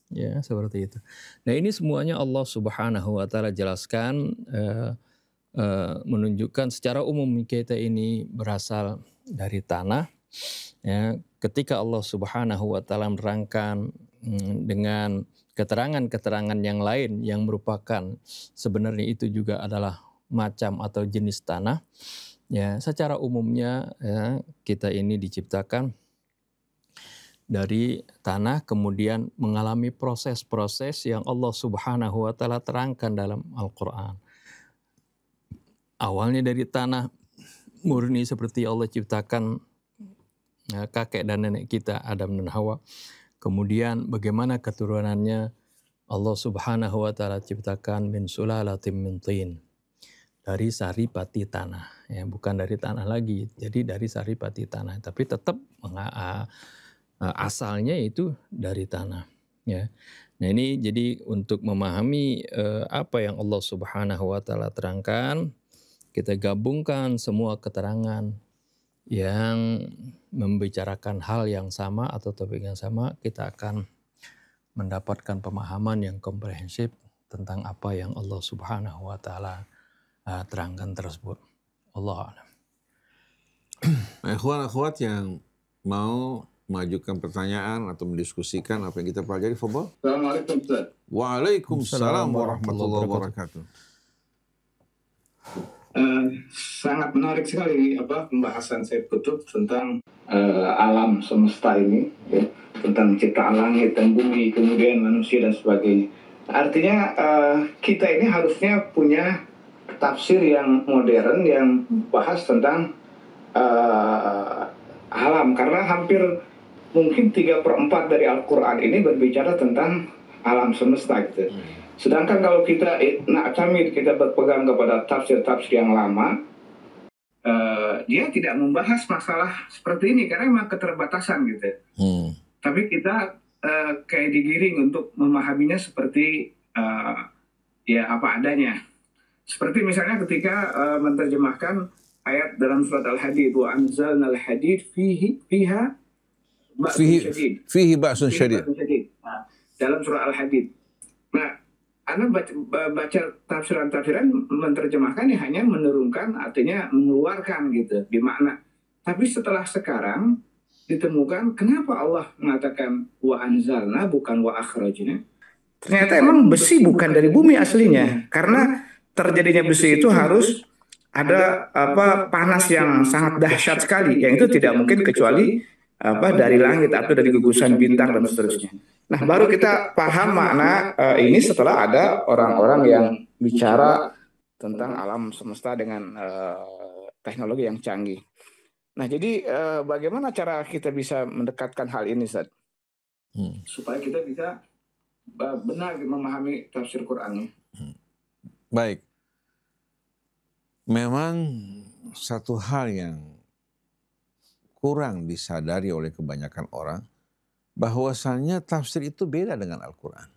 Ya, seperti itu. Nah, ini semuanya Allah Subhanahu wa ta'ala jelaskan, menunjukkan secara umum kita ini berasal dari tanah. Ya, ketika Allah Subhanahu wa ta'ala menerangkan dengan keterangan-keterangan yang lain yang merupakan sebenarnya itu juga adalah macam atau jenis tanah. Ya, secara umumnya ya, kita ini diciptakan dari tanah kemudian mengalami proses-proses yang Allah Subhanahu wa taala terangkan dalam Al-Qur'an. Awalnya dari tanah murni seperti Allah ciptakan kakek dan nenek kita Adam dan Hawa. Kemudian bagaimana keturunannya Allah Subhanahu wa taala ciptakan min sulalatin min tin. Dari saripati tanah, ya, bukan dari tanah lagi. Jadi dari saripati tanah, tapi tetap asalnya itu dari tanah, ya. Nah, ini jadi untuk memahami apa yang Allah Subhanahu wa taala terangkan, kita gabungkan semua keterangan yang membicarakan hal yang sama atau topik yang sama, kita akan mendapatkan pemahaman yang komprehensif tentang apa yang Allah Subhanahu wa taala terangkan tersebut. Allah a'lam. Ikhwan-akhwat yang mau mengajukan pertanyaan atau mendiskusikan apa yang kita pelajari, fadhal. Assalamualaikum Ustaz. Waalaikumsalam warahmatullahi wabarakatuh. Sangat menarik sekali pembahasan Said Qutb tentang alam semesta ini, ya, tentang ciptaan langit dan bumi, kemudian manusia dan sebagainya. Artinya kita ini harusnya punya tafsir yang modern yang bahas tentang alam, karena hampir mungkin 3/4 dari Al-Quran ini berbicara tentang alam semesta gitu. Sedangkan kalau kita kita berpegang kepada tafsir-tafsir yang lama, dia tidak membahas masalah seperti ini karena memang keterbatasan gitu. Tapi kita kayak digiring untuk memahaminya seperti ya apa adanya. Seperti misalnya ketika menerjemahkan ayat dalam surat Al-Hadid, wa anzalnal hadid fiha ba'sun syadid. Nah, dalam surah Al-Hadid. Nah, Anda baca tafsiran-tafsiran menerjemahkan hanya menurunkan, artinya mengeluarkan gitu di makna. Tapi setelah sekarang ditemukan kenapa Allah mengatakan wa anzalna bukan wa akhrajna. Ternyata emang besi bukan dari bumi aslinya, karena terjadinya besi itu harus ada panas yang sangat dahsyat sekali, yang itu tidak mungkin kecuali dari langit atau dari gugusan bintang dan seterusnya. Nah, baru kita paham makna ini setelah ada orang-orang yang bicara tentang alam semesta dengan teknologi yang canggih. Nah, jadi bagaimana cara kita bisa mendekatkan hal ini, Ustaz? Supaya kita bisa benar memahami tafsir Qur'annya. Baik. Memang satu hal yang kurang disadari oleh kebanyakan orang, bahwasannya tafsir itu beda dengan Al-Quran.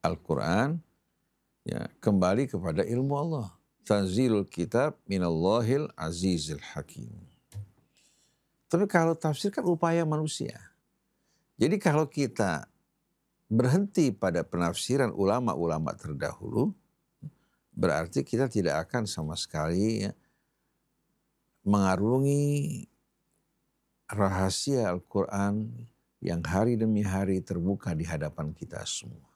Al-Quran ya, kembali kepada ilmu Allah. Tanzilul kitab minallahil azizil hakim. Tapi kalau tafsir kan upaya manusia. Jadi kalau kita berhenti pada penafsiran ulama-ulama terdahulu, berarti kita tidak akan sama sekali ya, mengarungi rahasia Al-Quran yang hari demi hari terbuka di hadapan kita semua.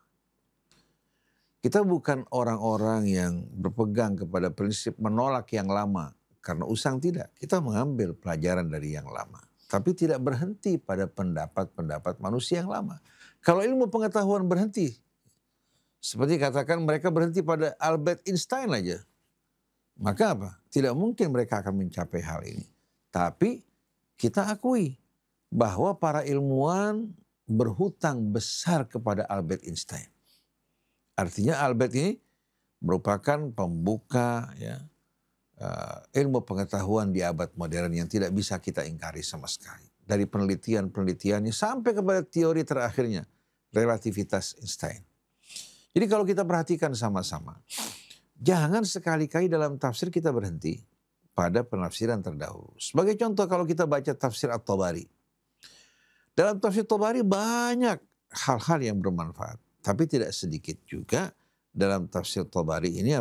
Kita bukan orang-orang yang berpegang kepada prinsip menolak yang lama karena usang, tidak. Kita mengambil pelajaran dari yang lama. Tapi tidak berhenti pada pendapat-pendapat manusia yang lama. Kalau ilmu pengetahuan berhenti, seperti katakan mereka berhenti pada Albert Einstein aja, maka apa? Tidak mungkin mereka akan mencapai hal ini. Tapi kita akui bahwa para ilmuwan berhutang besar kepada Albert Einstein. Artinya Albert ini merupakan pembuka ya, ilmu pengetahuan di abad modern yang tidak bisa kita ingkari sama sekali. Dari penelitian-penelitiannya sampai kepada teori terakhirnya, relativitas Einstein. Jadi kalau kita perhatikan sama-sama, jangan sekali-kali dalam tafsir kita berhenti pada penafsiran terdahulu. Sebagai contoh, kalau kita baca tafsir At-Tabari. Dalam tafsir Tabari banyak hal-hal yang bermanfaat. Tapi tidak sedikit juga dalam tafsir Tabari ini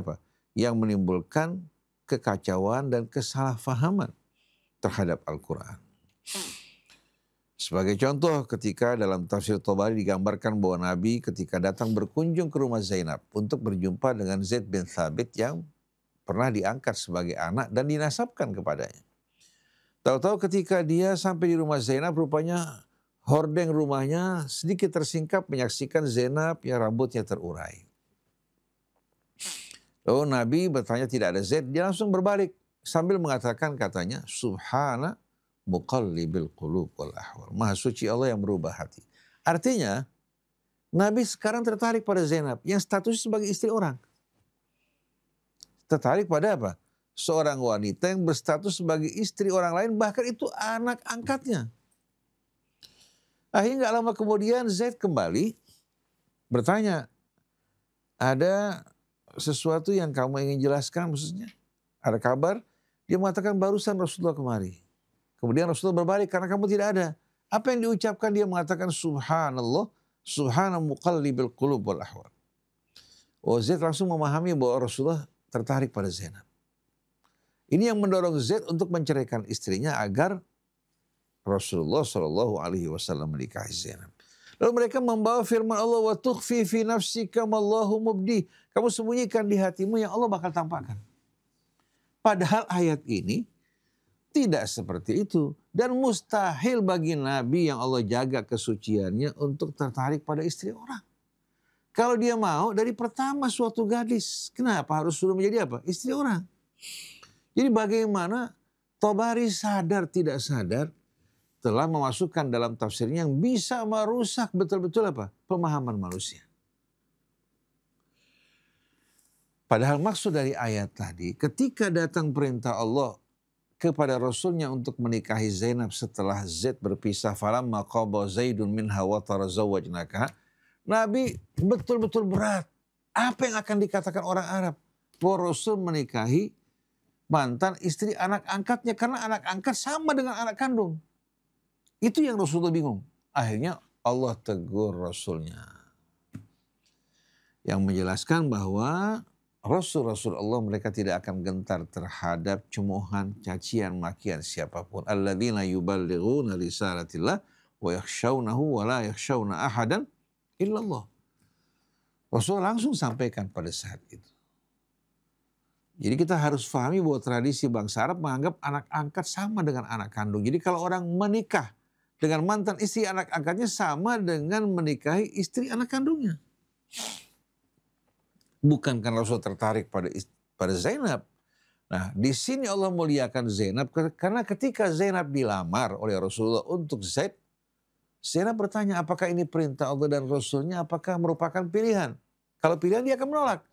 yang menimbulkan kekacauan dan kesalahpahaman terhadap Al-Quran. Sebagai contoh, ketika dalam tafsir Tabari digambarkan bahwa Nabi ketika datang berkunjung ke rumah Zainab untuk berjumpa dengan Zaid bin Thabit yang pernah diangkat sebagai anak dan dinasabkan kepadanya. Tahu-tahu ketika dia sampai di rumah Zainab, rupanya hordeng rumahnya sedikit tersingkap menyaksikan Zainab yang rambutnya terurai. Lalu Nabi bertanya tidak ada Zaid, dia langsung berbalik sambil mengatakan katanya, Subhana muqallibil qulub wal ahwal. Maha suci Allah yang merubah hati. Artinya, Nabi sekarang tertarik pada Zainab yang statusnya sebagai istri orang. Tertarik pada apa? Seorang wanita yang berstatus sebagai istri orang lain, bahkan itu anak angkatnya. Akhirnya gak lama kemudian Zaid kembali bertanya, ada sesuatu yang kamu ingin jelaskan maksudnya? Ada kabar? Dia mengatakan barusan Rasulullah kemari. Kemudian Rasulullah berbalik karena kamu tidak ada. Apa yang diucapkan? Dia mengatakan subhanallah, subhana muqallibil qulub wal ahwal. Zaid langsung memahami bahwa Rasulullah tertarik pada Zainab. Ini yang mendorong Zaid untuk menceraikan istrinya agar Rasulullah SAW menikahi Zainab. Lalu mereka membawa firman Allah, wa tukhfi fi nafsika mallahu mubdi. Kamu sembunyikan di hatimu yang Allah bakal tampakkan. Padahal ayat ini tidak seperti itu. Dan mustahil bagi Nabi yang Allah jaga kesuciannya untuk tertarik pada istri orang. Kalau dia mau dari pertama suatu gadis, kenapa harus sudah menjadi apa? Istri orang. Jadi bagaimana Tabari sadar tidak sadar telah memasukkan dalam tafsirnya yang bisa merusak betul-betul apa? Pemahaman manusia. Padahal maksud dari ayat tadi, ketika datang perintah Allah kepada Rasulnya untuk menikahi Zainab setelah Zaid berpisah, falamma qada Zaidun minha wa tarazawwajnaka, Nabi betul-betul berat. Apa yang akan dikatakan orang Arab? Bahwa Rasul menikahi mantan istri anak angkatnya karena anak angkat sama dengan anak kandung. Itu yang Rasulullah bingung. Akhirnya Allah tegur Rasulnya yang menjelaskan bahwa Rasul-Rasul Allah mereka tidak akan gentar terhadap cemoohan, cacian, makian siapapun. Alladzina yuballighuna risalatillah wa yakhshawnahu wa la yakhshawna ahadan illallah. Rasul langsung sampaikan pada saat itu. Jadi kita harus pahami bahwa tradisi bangsa Arab menganggap anak angkat sama dengan anak kandung. Jadi kalau orang menikah dengan mantan istri anak angkatnya sama dengan menikahi istri anak kandungnya. Bukan karena Rasul tertarik pada Zainab. Nah, di sini Allah muliakan Zainab karena ketika Zainab dilamar oleh Rasulullah untuk Zaid, Zainab bertanya apakah ini perintah Allah dan Rasulnya, apakah merupakan pilihan. Kalau pilihan dia akan menolak.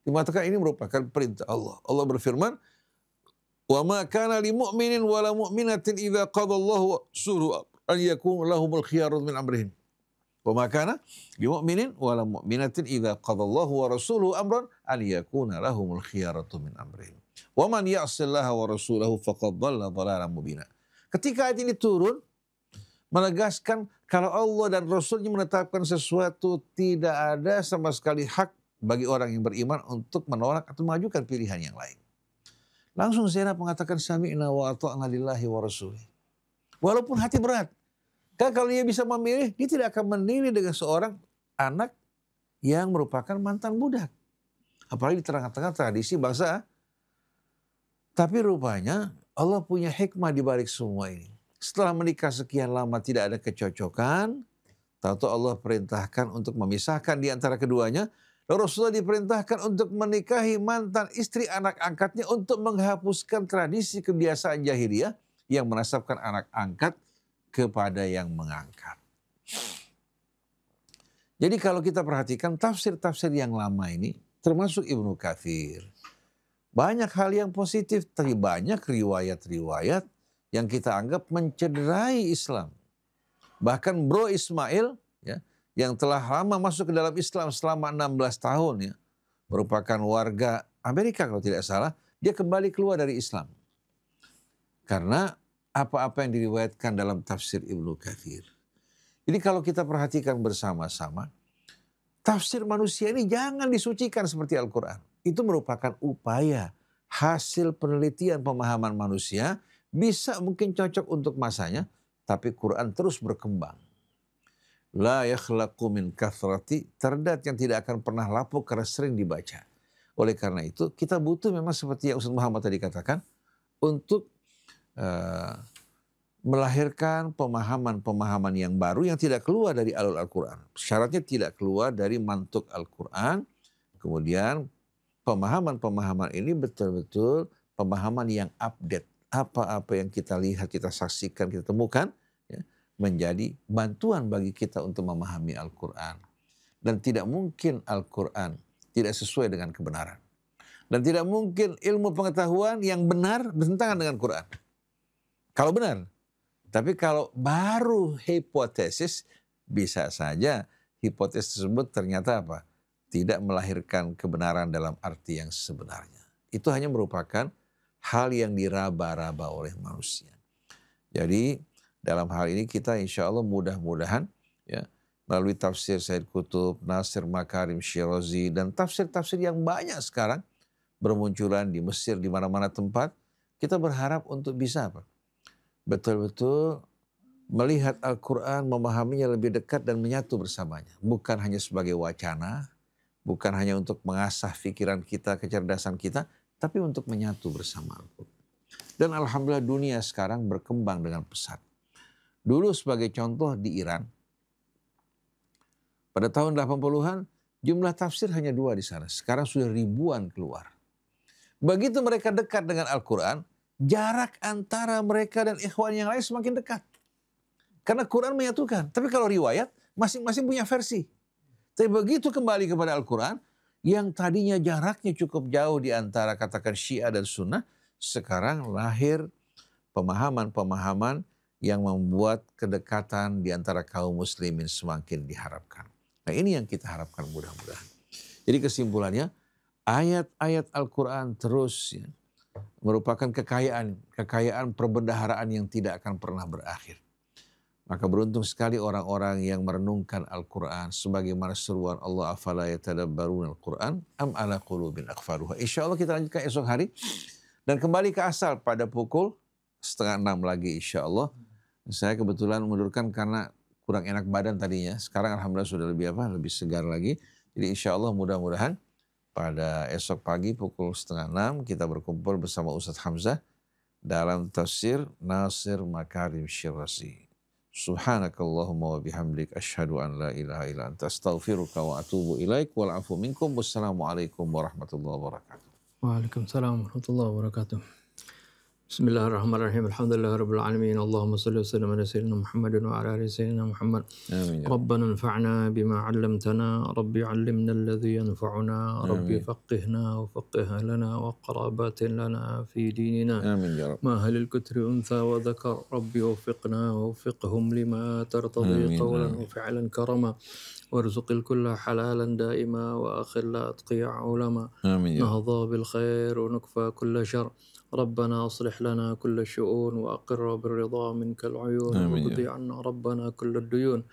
Dimatakan ini merupakan perintah Allah. Allah berfirman, "Wa ma kana li mu'minin wa la mu'minatin idza qadallahu wa rasuluhu an yakuna lahumul khiyaratu min amrihim." Wa ma kana li mu'minin wa la mu'minatin idza qadallahu wa rasuluhu amran an yakuna lahumul khiyaratu min amrihim. Wa man ya'sillaha wa rasulahu faqad dhalla dhalalan mubina. Ketika ayat ini turun menegaskan kalau Allah dan Rasulnya menetapkan sesuatu, tidak ada sama sekali hak bagi orang yang beriman untuk menolak atau mengajukan pilihan yang lain. Langsung Zainab mengatakan sami'na wa ata'na lillahi wa rasulih. Walaupun hati berat. Kan kalau dia bisa memilih, dia tidak akan memilih dengan seorang anak yang merupakan mantan budak. Apalagi di tengah-tengah tradisi bangsa. Tapi rupanya Allah punya hikmah di balik semua ini. Setelah menikah sekian lama tidak ada kecocokan, tahu-tahu Allah perintahkan untuk memisahkan di antara keduanya. Lalu Rasulullah diperintahkan untuk menikahi mantan istri anak angkatnya untuk menghapuskan tradisi kebiasaan jahiliyah yang menasabkan anak angkat kepada yang mengangkat. Jadi kalau kita perhatikan tafsir-tafsir yang lama ini, termasuk Ibnu Katsir, banyak hal yang positif, tapi banyak riwayat-riwayat yang kita anggap mencederai Islam. Bahkan Bro Ismail, ya, yang telah lama masuk ke dalam Islam selama 16 tahun, ya, merupakan warga Amerika kalau tidak salah, dia kembali keluar dari Islam. Karena apa-apa yang diriwayatkan dalam tafsir Ibnu Katsir. Jadi kalau kita perhatikan bersama-sama, tafsir manusia ini jangan disucikan seperti Al-Quran. Itu merupakan upaya, hasil penelitian pemahaman manusia, bisa mungkin cocok untuk masanya, tapi Quran terus berkembang. La yakhlaqu min kathrati, terdat yang tidak akan pernah lapuk karena sering dibaca. Oleh karena itu kita butuh memang seperti yang Ustaz Muhammad tadi katakan untuk melahirkan pemahaman-pemahaman yang baru yang tidak keluar dari alur Al-Quran. Syaratnya tidak keluar dari mantuk Al-Quran. Kemudian pemahaman-pemahaman ini betul-betul pemahaman yang update. Apa-apa yang kita lihat, kita saksikan, kita temukan ya, menjadi bantuan bagi kita untuk memahami Al-Quran. Dan tidak mungkin Al-Quran tidak sesuai dengan kebenaran. Dan tidak mungkin ilmu pengetahuan yang benar bertentangan dengan Quran. Kalau benar. Tapi kalau baru hipotesis, bisa saja hipotesis tersebut ternyata apa? Tidak melahirkan kebenaran dalam arti yang sebenarnya. Itu hanya merupakan hal yang diraba-raba oleh manusia. Jadi dalam hal ini kita insya Allah mudah-mudahan ya, melalui tafsir Said Qutb, Nasir Makarim Syirazi, dan tafsir-tafsir yang banyak sekarang bermunculan di Mesir, di mana-mana tempat, kita berharap untuk bisa apa? Betul-betul melihat Al-Quran, memahaminya lebih dekat dan menyatu bersamanya. Bukan hanya sebagai wacana, bukan hanya untuk mengasah pikiran kita, kecerdasan kita, tapi untuk menyatu bersama Al-Quran. Dan Alhamdulillah dunia sekarang berkembang dengan pesat. Dulu sebagai contoh di Iran, pada tahun 80-an, jumlah tafsir hanya 2 di sana. Sekarang sudah ribuan keluar. Begitu mereka dekat dengan Al-Quran, jarak antara mereka dan ikhwan yang lain semakin dekat. Karena Quran menyatukan. Tapi kalau riwayat, masing-masing punya versi. Tapi begitu kembali kepada Al-Quran, yang tadinya jaraknya cukup jauh di antara katakan Syiah dan Sunnah, sekarang lahir pemahaman-pemahaman yang membuat kedekatan di antara kaum muslimin semakin diharapkan. Nah ini yang kita harapkan mudah-mudahan. Jadi kesimpulannya, ayat-ayat Al-Quran terus ya, merupakan kekayaan perbendaharaan yang tidak akan pernah berakhir. Maka beruntung sekali orang-orang yang merenungkan Al-Quran sebagaimana seruan Allah, afala yatadabbaruna Al-Quran am ala qulubin aqfaluha. Insya Allah kita lanjutkan esok hari dan kembali ke asal pada pukul 5:30 lagi insya Allah. Saya kebetulan mundurkan karena kurang enak badan tadinya. Sekarang alhamdulillah sudah lebih segar lagi. Jadi insya Allah mudah-mudahan pada esok pagi pukul 5:30 kita berkumpul bersama Ustaz Hamzah dalam tafsir Nasir Makarim Syirazi. Subhanakallahumma wa bihamdik asyhadu an la ilaha illa anta astaghfiruka wa atubu ilaik wal afu minkum. Wassalamualaikum warahmatullahi wabarakatuh. Waalaikumsalam warahmatullahi wabarakatuh. Bismillahirrahmanirrahim. Alhamdulillahirabbil alamin. Allahumma shalli wa sallim ala sayyidina Muhammadin wa ala ali sayyidina Muhammad. Amin. Rabbana anfa'na bima 'allamtana, rabbi 'allimna alladhi yanfa'una, rabbi faqihna wa faqih lana wa qarabatin lana fi dinina. Amin ya Rabb. ما هل الكتر أنثى وذكر ربي وفقنا ووفقهم لما ترتضي قولا وفعلا كرما وارزق الكل حلالا دائما وآخر لا أتقيا علما نهضى بالخير ونكفى كل شر ربنا أصلح لنا كل الشؤون وأقر بالرضا منك العيون واقضي عنا ربنا كل الديون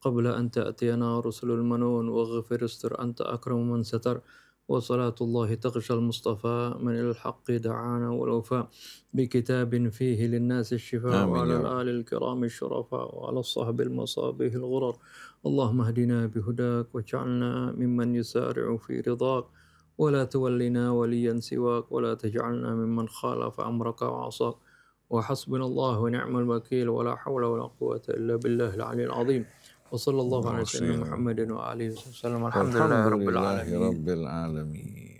قبل أن تأتينا رسل المنون واغفر استر أنت أكرم من ستر وصلاة الله تغشى المصطفى من الحق دعانا والوفاء بكتاب فيه للناس الشفاء وعلى الآل الكرام الشرفاء وعلى الصحب المصابيح الغرر اللهم اهدنا بهداك واجعلنا ممن يسارع في رضاك ولا تولنا وليا سواك ولا تجعلنا ممن خالف أمرك وعصاك وحسبنا الله ونعم الوكيل ولا حول ولا قوة إلا بالله العلي العظيم وصلى الله على سيدنا محمد وآله وسلم. الحمد لله رب العالمين.